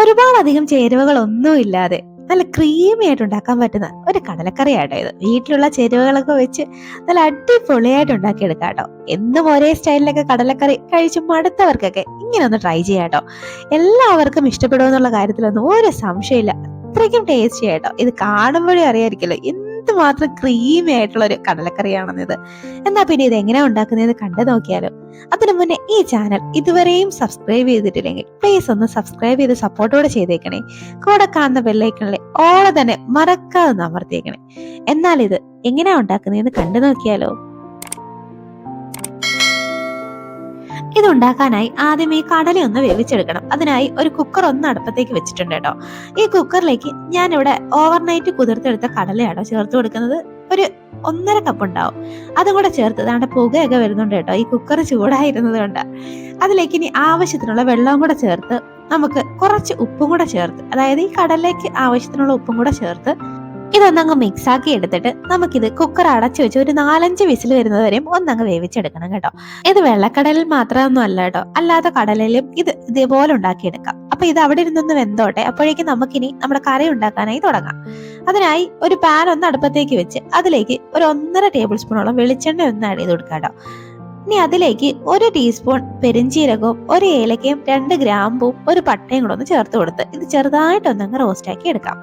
ഒരുപാടധികം ചേരുവകളൊന്നും ഇല്ലാതെ നല്ല ക്രീമി ആയിട്ട് ഉണ്ടാക്കാൻ പറ്റുന്ന ഒരു കടലക്കറി ആട്ടോ ഇത്. വീട്ടിലുള്ള ചേരുവകളൊക്കെ വെച്ച് നല്ല അടിപൊളിയായിട്ട് ഉണ്ടാക്കിയെടുക്കാം കേട്ടോ. എന്നും ഒരേ സ്റ്റൈലിലൊക്കെ കടലക്കറി കഴിച്ച് മടുത്തവർക്കൊക്കെ ഇങ്ങനെ ഒന്ന് ട്രൈ ചെയ്യാട്ടോ. എല്ലാവർക്കും ഇഷ്ടപ്പെടുമെന്നുള്ള കാര്യത്തിലൊന്നും ഒരു സംശയമില്ല. അത്രയ്ക്കും ടേസ്റ്റി ആയിട്ടോ. ഇത് കാണുമ്പോഴേ അറിയായിരിക്കല്ലോ എന്തുമാത്രം ക്രീമി ആയിട്ടുള്ള ഒരു കടലക്കറിയാണെന്നത്. എന്നാ പിന്നെ ഇത് എങ്ങനെയാ ഉണ്ടാക്കുന്നത് കണ്ടു നോക്കിയാലോ. അതിനു മുന്നേ ഈ ചാനൽ ഇതുവരെയും സബ്സ്ക്രൈബ് ചെയ്തിട്ടില്ലെങ്കിൽ പ്ലീസ് ഒന്ന് സബ്സ്ക്രൈബ് ചെയ്ത് സപ്പോർട്ടോടെ ചെയ്തേക്കണേ. കൂടെ കാണുന്ന ബെല്ലൈക്കണിലെ ഓളെ തന്നെ മറക്കാതെ അമർത്തിയേക്കണേ. എന്നാൽ ഇത് എങ്ങനെയാ ഉണ്ടാക്കുന്നതെന്ന് കണ്ടു നോക്കിയാലോ. ഇതുണ്ടാക്കാനായി ആദ്യം ഈ കടല ഒന്ന് വേവിച്ചെടുക്കണം. അതിനായി ഒരു കുക്കർ ഒന്ന് അടുപ്പത്തേക്ക് വെച്ചിട്ടുണ്ട് കേട്ടോ. ഈ കുക്കറിലേക്ക് ഞാൻ ഇവിടെ ഓവർനൈറ്റ് കുതിർത്തെടുത്ത കടലയാണോ ചേർത്ത് കൊടുക്കുന്നത്. ഒരു 1.5 കപ്പ് ഉണ്ടാവും. അതും കൂടെ ചേർത്ത് ദാണ്ടെ പുകയൊക്കെ വരുന്നുണ്ട് കേട്ടോ. ഈ കുക്കർ ചൂടായിരുന്നത് കൊണ്ട് അതിലേക്ക് ഇനി ആവശ്യത്തിനുള്ള വെള്ളവും കൂടെ ചേർത്ത് നമുക്ക് കുറച്ച് ഉപ്പും കൂടെ ചേർത്ത്, അതായത് ഈ കടലിലേക്ക് ആവശ്യത്തിനുള്ള ഉപ്പും കൂടെ ചേർത്ത് ഇതൊന്നങ്ങ് മിക്സ് ആക്കി എടുത്തിട്ട് നമുക്കിത് കുക്കർ അടച്ചു വെച്ച് ഒരു 4-5 വിസിൽ വരുന്നത് വരെയും ഒന്നങ്ങ് വേവിച്ചെടുക്കണം കേട്ടോ. ഇത് വെള്ളക്കടലിൽ മാത്രമൊന്നും അല്ല കേട്ടോ, അല്ലാത്ത കടലിലും ഇത് ഇതേപോലെ ഉണ്ടാക്കിയെടുക്കാം. അപ്പൊ ഇത് അവിടെ ഇരുന്നൊന്ന് വെന്തോട്ടെ. അപ്പോഴേക്കും നമുക്കിനി നമ്മുടെ കറി ഉണ്ടാക്കാനായി തുടങ്ങാം. അതിനായി ഒരു പാൻ ഒന്ന് അടുപ്പത്തേക്ക് വെച്ച് അതിലേക്ക് ഒരു 1.5 ടേബിൾ സ്പൂണോളം വെളിച്ചെണ്ണ ഒന്ന് ആഡ് ചെയ്ത് കൊടുക്കാം കേട്ടോ. ഇനി അതിലേക്ക് 1 ടീസ്പൂൺ പെരിഞ്ചീരകവും 1 ഏലക്കയും 2 ഗ്രാമ്പും 1 പട്ടയും കൂടെ ഒന്ന് ചേർത്ത് കൊടുത്ത് ഇത് ചെറുതായിട്ടൊന്നങ്ങ് റോസ്റ്റ് ആക്കി എടുക്കാം.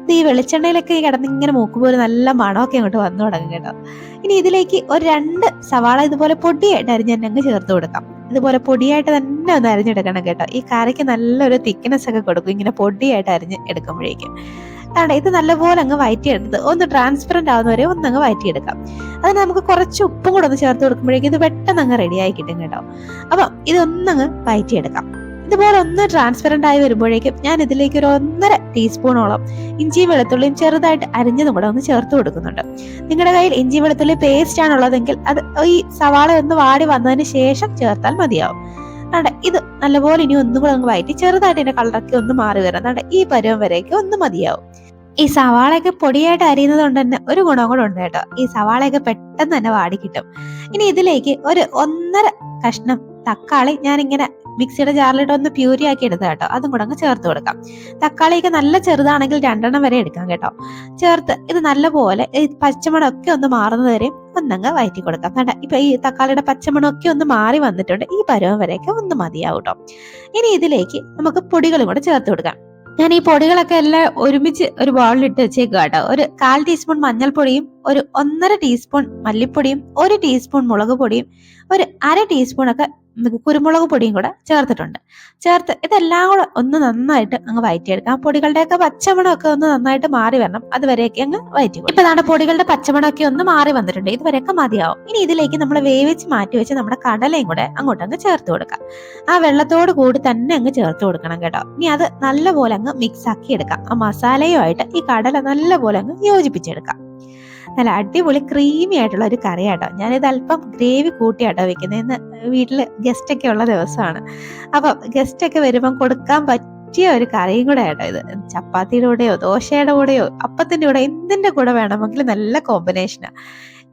ഇത് ഈ വെളിച്ചെണ്ണയിലൊക്കെ കിടന്ന് ഇങ്ങനെ മൂക്കുപോലെ നല്ല മണമൊക്കെ അങ്ങോട്ട് വന്നു തുടങ്ങും കേട്ടോ. ഇനി ഇതിലേക്ക് ഒരു 2 സവാള ഇതുപോലെ പൊടിയായിട്ട് അരിഞ്ഞങ്ങ് ചേർത്ത് കൊടുക്കാം. ഇതുപോലെ പൊടിയായിട്ട് തന്നെ ഒന്ന് അരിഞ്ഞെടുക്കണം കേട്ടോ. ഈ കറിക്ക് നല്ലൊരു തിക്നെസ് ഒക്കെ കൊടുക്കും ഇങ്ങനെ പൊടിയായിട്ട് അരിഞ്ഞ് എടുക്കുമ്പോഴേക്കും. ഇത് നല്ലപോലെ അങ്ങ് വഴറ്റിയെടുത്ത് ഒന്ന് ട്രാൻസ്പെറന്റ് ആവുന്നവരെ ഒന്നങ്ങ് വഴറ്റിയെടുക്കാം. അതിന് നമുക്ക് കുറച്ച് ഉപ്പും കൂടെ ഒന്ന് ചേർത്ത് കൊടുക്കുമ്പോഴേക്കും ഇത് പെട്ടെന്ന് അങ്ങ് റെഡിയായി കിട്ടും കേട്ടോ. അപ്പം ഇതൊന്നങ്ങ് വഴറ്റിയെടുക്കാം. ഇതുപോലെ ഒന്ന് ട്രാൻസ്പെറന്റ് ആയി വരുമ്പോഴേക്കും ഞാൻ ഇതിലേക്ക് ഒരു 1.5 ടീസ്പൂണോളം ഇഞ്ചിയും വെളുത്തുള്ളിയും ചെറുതായിട്ട് അരിഞ്ഞതും കൂടെ ഒന്ന് ചേർത്ത് കൊടുക്കുന്നുണ്ട്. നിങ്ങളുടെ കയ്യിൽ ഇഞ്ചി വെളുത്തുള്ളി പേസ്റ്റ് ആണുള്ളതെങ്കിൽ അത് ഈ സവാള ഒന്ന് വാടി വന്നതിന് ശേഷം ചേർത്താൽ മതിയാവും. ഇത് നല്ലപോലെ ഇനി ഒന്നും കൂടെ അങ്ങ് വഴറ്റി ചെറുതായിട്ട് ഇതിന്റെ കളറൊക്കെ ഒന്ന് മാറി വരാം. ഈ പരുവം വരെയൊക്കെ ഒന്ന് മതിയാവും. ഈ സവാളയൊക്കെ പൊടിയായിട്ട് അരിയുന്നത് കൊണ്ട് തന്നെ ഒരു ഗുണം കൂടെ ഉണ്ട് കേട്ടോ. ഈ സവാളയൊക്കെ പെട്ടെന്ന് തന്നെ വാടി കിട്ടും. ഇനി ഇതിലേക്ക് ഒരു 1.5 കഷ്ണം തക്കാളി ഞാനിങ്ങനെ മിക്സിയുടെ ജാറിലിട്ട് ഒന്ന് പ്യൂരി ആക്കി എടുത്ത കേട്ടോ. അതും കൂടെ അങ്ങ് ചേർത്ത് കൊടുക്കാം. തക്കാളിയൊക്കെ നല്ല ചെറുതാണെങ്കിൽ 2 വരെ എടുക്കാം കേട്ടോ. ചേർത്ത് ഇത് നല്ലപോലെ ഈ പച്ചമണമൊക്കെ ഒന്ന് മാറുന്നത് വരെ ഒന്നങ്ങ് വഴറ്റി കൊടുക്കാം. ഇപ്പൊ ഈ തക്കാളിയുടെ പച്ചമണമൊക്കെ ഒന്ന് മാറി വന്നിട്ടുണ്ട്. ഈ പരുവം വരെയൊക്കെ ഒന്ന് മതിയാവും കേട്ടോ. ഇനി ഇതിലേക്ക് നമുക്ക് പൊടികളും കൂടെ ചേർത്ത് കൊടുക്കാം. ഞാൻ ഈ പൊടികളൊക്കെ എല്ലാം ഒരുമിച്ച് ഒരു ബൗളിലിട്ട് വെച്ചേക്കുക കേട്ടോ. ഒരു 1/4 ടീസ്പൂൺ മഞ്ഞൾപ്പൊടിയും ഒരു 1.5 ടീസ്പൂൺ മല്ലിപ്പൊടിയും 1 ടീസ്പൂൺ മുളക് പൊടിയും ഒരു 1/2 ടീസ്പൂൺ ഒക്കെ കുരുമുളക് പൊടിയും കൂടെ ചേർത്തിട്ടുണ്ട്. ചേർത്ത് ഇതെല്ലാം കൂടെ ഒന്ന് നന്നായിട്ട് അങ്ങ് വഴറ്റിയെടുക്കാം. പൊടികളുടെയൊക്കെ പച്ചമണമൊക്കെ ഒന്ന് നന്നായിട്ട് മാറി വരണം. അതുവരെയൊക്കെ അങ്ങ് വഴറ്റി കൊടുക്കും. ഇപ്പൊ നമ്മുടെ പൊടികളുടെ പച്ചമണമൊക്കെ ഒന്ന് മാറി വന്നിട്ടുണ്ട്. ഇതുവരെയൊക്കെ മതിയാവും. ഇനി ഇതിലേക്ക് നമ്മൾ വേവിച്ച് മാറ്റി വെച്ച് നമ്മുടെ കടലയും കൂടെ അങ്ങോട്ട് അങ്ങ് ചേർത്ത് കൊടുക്കാം. ആ വെള്ളത്തോട് കൂടി തന്നെ അങ്ങ് ചേർത്ത് കൊടുക്കണം കേട്ടോ. ഇനി അത് നല്ലപോലെ അങ്ങ് മിക്സ് ആക്കി എടുക്കാം. ആ മസാലയുമായിട്ട് ഈ കടല നല്ലപോലെ അങ്ങ് യോജിപ്പിച്ചെടുക്കാം. നല്ല അടിപൊളി ക്രീമി ആയിട്ടുള്ള ഒരു കറിയാട്ടോ. ഞാനിത് അല്പം ഗ്രേവി കൂട്ടിയാട്ടോ വെക്കുന്നത്. ഇന്ന് വീട്ടില് ഗസ്റ്റ് ഒക്കെ ഉള്ള ദിവസമാണ്. അപ്പൊ ഗസ്റ്റ് ഒക്കെ വരുമ്പം കൊടുക്കാൻ പറ്റിയ ഒരു കറിയും കൂടെ ആട്ടോ ഇത്. ചപ്പാത്തിയുടെ കൂടെയോ ദോശയുടെ കൂടെയോ അപ്പത്തിന്റെ കൂടെ എന്തിന്റെ കൂടെ വേണമെങ്കിലും നല്ല കോമ്പിനേഷനാ.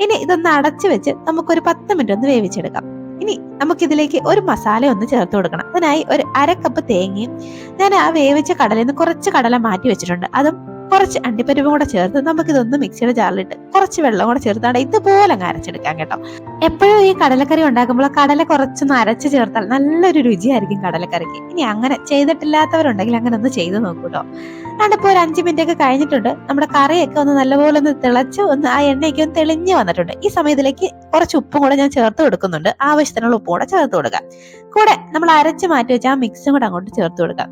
ഇനി ഇതൊന്ന് അടച്ചു വെച്ച് നമുക്കൊരു 10 മിനിറ്റ് ഒന്ന് വേവിച്ചെടുക്കാം. ഇനി നമുക്കിതിലേക്ക് ഒരു മസാല ഒന്ന് ചേർത്ത് കൊടുക്കണം. അതിനായി ഒരു 1/2 കപ്പ് തേങ്ങയും ഞാൻ ആ വേവിച്ച കടലയിൽ നിന്ന് കുറച്ച് കടല മാറ്റി വെച്ചിട്ടുണ്ട്. അതും കുറച്ച് അണ്ടിപ്പരിപ്പും കൂടെ ചേർത്ത് നമുക്കിതൊന്ന് മിക്സിയുടെ ജാറിലിട്ട് കുറച്ച് വെള്ളം കൂടെ ചേർത്താണ് ഇതുപോലെ അങ്ങ് അരച്ചെടുക്കാം കേട്ടോ. എപ്പോഴും ഈ കടലക്കറി ഉണ്ടാക്കുമ്പോൾ കടല കുറച്ചൊന്ന് അരച്ച് ചേർത്താൽ നല്ലൊരു രുചിയായിരിക്കും കടലക്കറിക്ക്. ഇനി അങ്ങനെ ചെയ്തിട്ടില്ലാത്തവരുണ്ടെങ്കിൽ അങ്ങനെ ഒന്ന് ചെയ്ത് നോക്കൂട്ടോ. അതിപ്പോൾ ഒരു 5 മിനിറ്റ് ഒക്കെ കഴിഞ്ഞിട്ടുണ്ട്. നമ്മുടെ കറിയൊക്കെ ഒന്ന് നല്ലപോലെ ഒന്ന് തിളച്ച് ഒന്ന് ആ എണ്ണയൊക്കെ ഒന്ന് തെളിഞ്ഞ് വന്നിട്ടുണ്ട്. ഈ സമയത്തിലേക്ക് കുറച്ച് ഉപ്പും കൂടെ ഞാൻ ചേർത്ത് കൊടുക്കുന്നുണ്ട്. ആവശ്യത്തിനുള്ള ഉപ്പും കൂടെ ചേർത്ത് കൊടുക്കാം. കൂടെ നമ്മൾ അരച്ച് മാറ്റി വെച്ച് ആ മിക്സും കൂടെ അങ്ങോട്ട് ചേർത്ത് കൊടുക്കാം.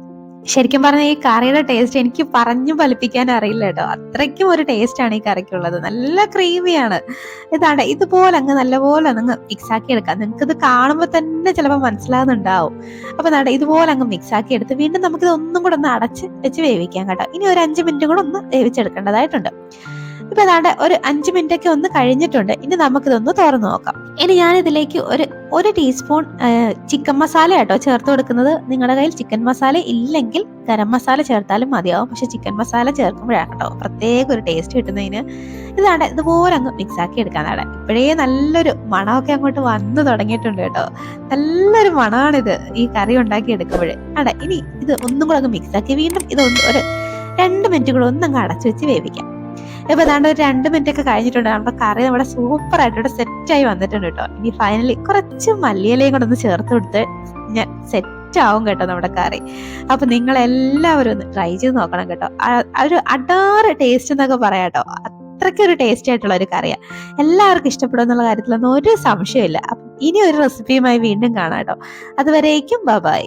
ശരിക്കും പറഞ്ഞാൽ ഈ കറിയുടെ ടേസ്റ്റ് എനിക്ക് പറഞ്ഞു ഫലിപ്പിക്കാൻ അറിയില്ല കേട്ടോ. അത്രയ്ക്കും ഒരു ടേസ്റ്റ് ആണ് ഈ കറിക്കുള്ളത്. നല്ല ക്രീമിയാണ്. ഇതുപോലെ അങ്ങ് നല്ലപോലെ അങ്ങ് മിക്സ് ആക്കി എടുക്കാം. നിങ്ങൾക്ക് ഇത് കാണുമ്പോൾ തന്നെ ചിലപ്പോൾ മനസ്സിലാകുന്നുണ്ടാവും. അപ്പൊ ഇതുപോലെ അങ്ങ് മിക്സ് ആക്കി എടുത്ത് വീണ്ടും നമുക്കിത് ഒന്നും കൂടെ ഒന്ന് അടച്ച് വെച്ച് വേവിക്കാം കേട്ടോ. ഇനി ഒരു 5 മിനിറ്റ് കൂടെ ഒന്ന് വേവിച്ചെടുക്കേണ്ടതായിട്ടുണ്ട്. ഇപ്പൊ ഏതാണ്ട് ഒരു 5 മിനിറ്റ് ഒക്കെ ഒന്ന് കഴിഞ്ഞിട്ടുണ്ട്. ഇനി നമുക്കിതൊന്ന് തുറന്നു നോക്കാം. ഇനി ഞാൻ ഇതിലേക്ക് ഒരു ടീസ്പൂൺ ചിക്കൻ മസാല കേട്ടോ ചേർത്ത് കൊടുക്കുന്നത്. നിങ്ങളുടെ കയ്യിൽ ചിക്കൻ മസാല ഇല്ലെങ്കിൽ ഗരം മസാല ചേർത്താലും മതിയാവും. പക്ഷെ ചിക്കൻ മസാല ചേർക്കുമ്പോഴാണ് കേട്ടോ പ്രത്യേക ഒരു ടേസ്റ്റ് കിട്ടുന്നതിന്. ഇതാണ് ഇതുപോലെ അങ്ങ് മിക്സ് ആക്കി എടുക്കാനാണ്. ഇപ്പോഴേ നല്ലൊരു മണമൊക്കെ അങ്ങോട്ട് വന്നു തുടങ്ങിയിട്ടുണ്ട് കേട്ടോ. നല്ലൊരു മണമാണിത് ഈ കറി ഉണ്ടാക്കി എടുക്കുമ്പോഴേ. ഇനി ഇത് ഒന്നും കൂടെ അങ്ങ് മിക്സ് ആക്കി വീണ്ടും ഇതൊന്ന് ഒരു 2 മിനിറ്റ് കൂടെ ഒന്നങ്ങ് അടച്ചു വെച്ച് വേവിക്കാം. ഇപ്പൊ ഏതാണ്ട് ഒരു 2 മിനിറ്റ് ഒക്കെ കഴിഞ്ഞിട്ടുണ്ട്. നമ്മുടെ കറി നമ്മുടെ സൂപ്പർ ആയിട്ട് ഇവിടെ സെറ്റായി വന്നിട്ടുണ്ട് കേട്ടോ. ഇനി ഫൈനലി കുറച്ച് മല്ലിയിലയും കൂടെ ഒന്ന് ചേർത്ത് കൊടുത്ത് ഞാൻ സെറ്റ് ആവും കേട്ടോ നമ്മുടെ കറി. അപ്പൊ നിങ്ങൾ എല്ലാവരും ഒന്ന് ട്രൈ ചെയ്ത് നോക്കണം കേട്ടോ. ഒരു അടാറ് ടേസ്റ്റ് എന്നൊക്കെ പറയാട്ടോ. അത്രയ്ക്കൊരു ടേസ്റ്റി ആയിട്ടുള്ള ഒരു കറിയാണ്. എല്ലാവർക്കും ഇഷ്ടപ്പെടും എന്നുള്ള കാര്യത്തിലൊന്നും ഒരു സംശയമില്ല. അപ്പൊ ഇനി ഒരു റെസിപ്പിയുമായി വീണ്ടും കാണാം കേട്ടോ. അതുവരേക്കും ബൈ.